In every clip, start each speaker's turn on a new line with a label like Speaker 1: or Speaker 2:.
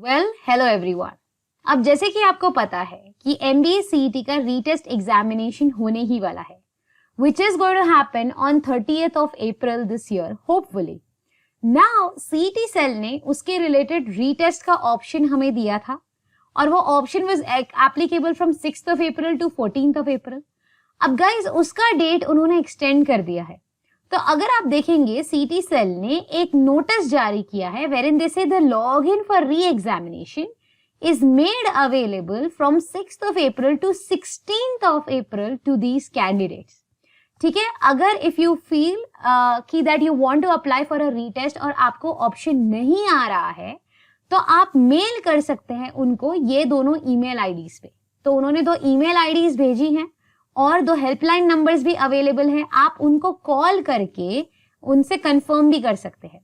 Speaker 1: Hello everyone. अब जैसे कि आपको पता है कि MBA CET का रीटेस्ट एग्जामिनेशन होने ही वाला है, which is going to happen on 30th of April this year, hopefully. Now, CET cell ने उसके रिलेटेड रीटेस्ट का ऑप्शन हमें दिया था और वो option was applicable from 6th of April to 14th of April. अब गाइज उसका डेट उन्होंने एक्सटेंड कर दिया है। तो अगर आप देखेंगे CET सेल ने एक नोटिस जारी किया है wherein they say the login for re-examination is made available from 6th of April to 16th of April to these candidates. ठीक है, अगर if you feel कि that you want to apply for a retest और आपको option नहीं आ रहा है तो आप मेल कर सकते हैं उनको ये दोनों ईमेल आईडीज पे। तो उन्होंने दो ईमेल आईडीज भेजी हैं और दो हेल्पलाइन नंबर्स भी अवेलेबल हैं, आप उनको कॉल करके उनसे कंफर्म भी कर सकते हैं।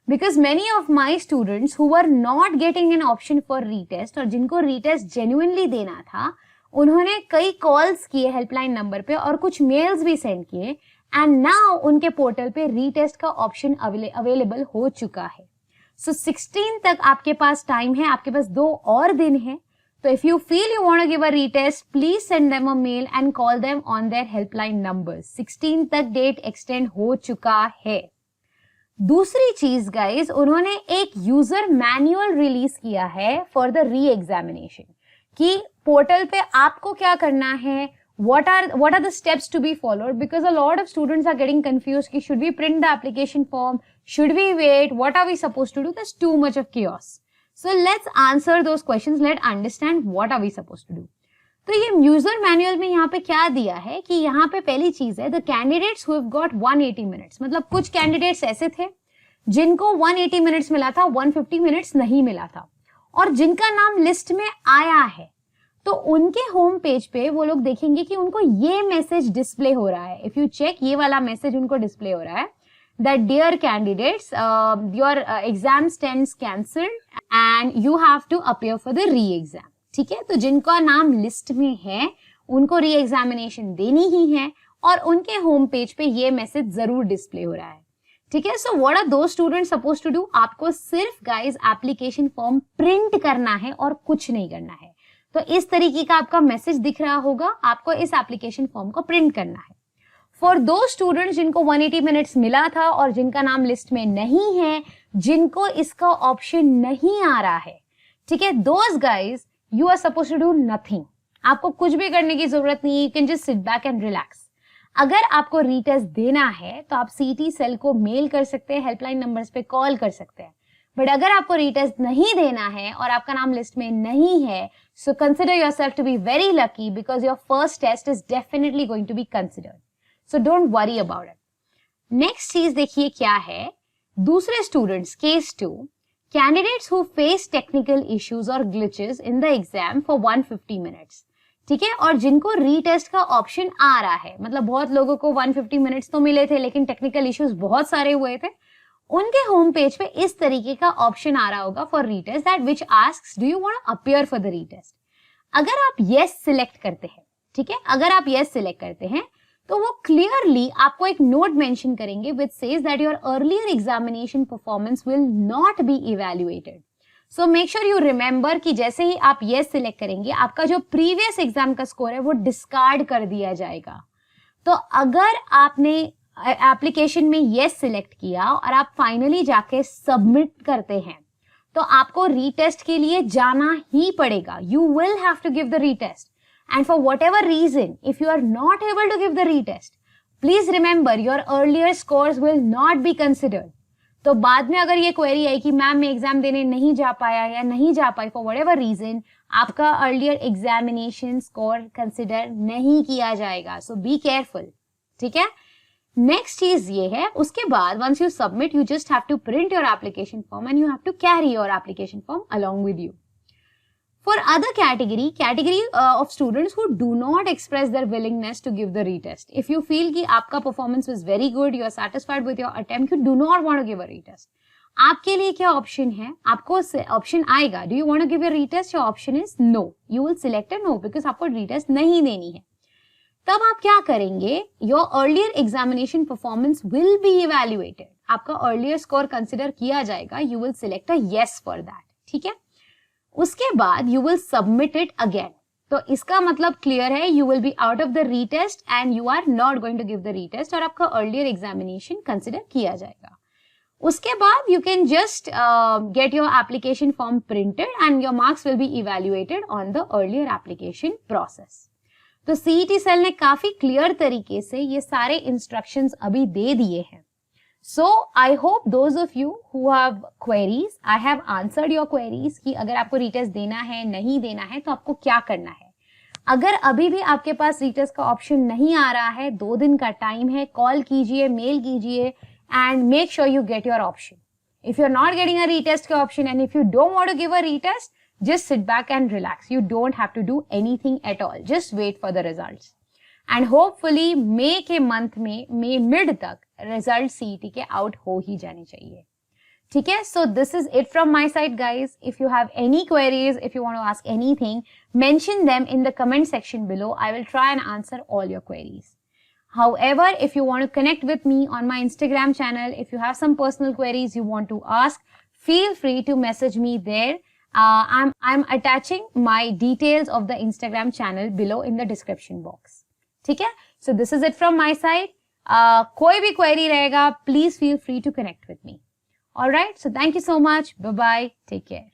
Speaker 1: Because many of my students who were not getting an option for retest और जिनको रीटेस्ट जेन्युइनली देना था उन्होंने कई कॉल्स किए हेल्पलाइन नंबर पे और कुछ मेल्स भी सेंड किए एंड नाउ उनके पोर्टल पे रीटेस्ट का ऑप्शन अवेलेबल हो चुका है। सो 16 तक आपके पास टाइम है, आपके पास 2 और दिन है। So if you feel you want to give a retest, please send them a mail and call them on their helpline numbers. 16 तक डेट एक्सटेंड हो चुका है। दूसरी चीज गाइस, उन्होंने एक यूजर मैनुअल रिलीज किया है फॉर द री एग्जामिनेशन कि पोर्टल पे आपको क्या करना है, what are the steps to be followed, because a lot of students are getting confused कि should we print the application form, should we wait, what are we supposed to do? There's too much of chaos. So let's answer those questions. Let's understand what are we supposed to do. तो ये user manual में यहाँ पे क्या दिया है कि यहाँ पे पहली चीज है the candidates who have got 180 minutes, मतलब कुछ कैंडिडेट्स ऐसे थे जिनको 180 मिनट्स मिला था, 150 मिनट्स नहीं मिला था और जिनका नाम लिस्ट में आया है तो उनके होम पेज पे वो लोग देखेंगे कि उनको ये मैसेज डिस्प्ले हो रहा है। इफ यू चेक, ये वाला मैसेज उनको डिस्प्ले हो रहा है that dear candidates, your exam stands cancelled and you have to appear for the re-exam. ठीक है, तो जिनका नाम लिस्ट में है उनको री-एग्जामिनेशन देनी ही है और उनके होम पेज पे ये मैसेज जरूर डिस्प्ले हो रहा है। ठीक है, सो व्हाट आर दो स्टूडेंट्स सपोज टू डू? आपको सिर्फ गाइज एप्लीकेशन फॉर्म प्रिंट करना है और कुछ नहीं करना है। तो इस तरीके का आपका मैसेज दिख रहा होगा, आपको इस एप्लीकेशन फॉर्म को प्रिंट करना है। फॉर दो स्टूडेंट्स जिनको 180 मिनट्स मिला था और जिनका नाम लिस्ट में नहीं है, जिनको इसका ऑप्शन नहीं आ रहा है, ठीक है, those guys you are suppose to do nothing. आपको कुछ भी करने की जरूरत नहीं है, you can just sit back and relax. अगर आपको रीटेस्ट देना है तो आप CET सेल को मेल कर सकते हैं, हेल्पलाइन नंबर्स पे कॉल कर सकते हैं। बट अगर आपको रीटेस्ट नहीं देना है और आपका नाम लिस्ट में नहीं है, so consider yourself to be very lucky because your first test is definitely going to be considered. So don't worry about it. Next चीज देखिए क्या है, दूसरे students case 2, candidates who face technical issues or glitches in the exam for 150 minutes. ठीक है, और जिनको retest का ऑप्शन आ रहा है, मतलब बहुत लोगों को 150 मिनट्स तो मिले थे लेकिन टेक्निकल इश्यूज बहुत सारे हुए थे, उनके होम पेज पे इस तरीके का ऑप्शन आ रहा होगा for retest that which asks do you want to appear for the retest. अगर आप yes सिलेक्ट करते हैं, ठीक है, अगर आप yes सिलेक्ट करते हैं तो वो क्लियरली आपको एक नोट मेंशन करेंगे which says that your earlier examination performance will not be evaluated. So make sure you remember कि जैसे ही आप येस सिलेक्ट करेंगे आपका जो प्रीवियस एग्जाम का स्कोर है वो डिस्कार्ड कर दिया जाएगा। तो अगर आपने एप्लीकेशन में येस सिलेक्ट किया और आप फाइनली जाके सबमिट करते हैं तो आपको रीटेस्ट के लिए जाना ही पड़ेगा। You will have to give the retest. And for whatever reason, if you are not able to give the retest, please remember your earlier scores will not be considered. तो बाद में अगर ये क्वेरी आई कि मैम मैं exam देने नहीं जा पाया या नहीं जा पाई for whatever reason, आपका earlier examination score consider नहीं किया जाएगा। So be careful. ठीक है, नेक्स्ट चीज ये है, उसके बाद once you submit, you just have to print your application form and you have to carry your application form along with you. For other category of students who do not express their willingness to give the retest. If you feel कि आपका performance was very good, you are satisfied with your attempt, you do not want to give a retest. आपके लिए क्या option है? आपको option आएगा, do you want to give a retest? Your option is no. You will select a no because आपको retest नहीं देनी है। तब आप क्या करेंगे? Your earlier examination performance will be evaluated. आपका earlier score consider किया जाएगा, you will select a yes for that. ठीक है? उसके बाद you will submit it again. तो इसका मतलब क्लियर है, you will be out of the retest and you are not going to give the retest, और आपका अर्लियर एग्जामिनेशन कंसिडर किया जाएगा। उसके बाद you can just get your application form printed and your marks will be evaluated on the earlier application process. तो CET cell ने काफी clear तरीके से ये सारे इंस्ट्रक्शंस अभी दे दिए हैं। So I hope those of you who have queries, I have answered your queries कि अगर आपको रीटेस्ट देना है, नहीं देना है, तो आपको क्या करना है। अगर अभी भी आपके पास रीटेस्ट का ऑप्शन नहीं आ रहा है, 2 दिन का टाइम है, कॉल कीजिए, मेल कीजिए and make sure you get your option. If you are not getting a retest का option and if you don't want to give a retest, just sit back and relax. You don't have to do anything at all. Just wait for the results. And hopefully May के month में, May mid तक result CET के out हो ही जाने चाहिए। ठीक है? So this is it from my side, guys. If you have any queries, if you want to ask anything, mention them in the comment section below. I will try and answer all your queries. However, if you want to connect with me on my Instagram channel, if you have some personal queries you want to ask, feel free to message me there. I'm attaching my details of the Instagram channel below in the description box. ठीक है? So this is it from my side. कोई भी query रहेगा, please feel free to connect with me. Alright, so thank you so much. Bye bye. Take care.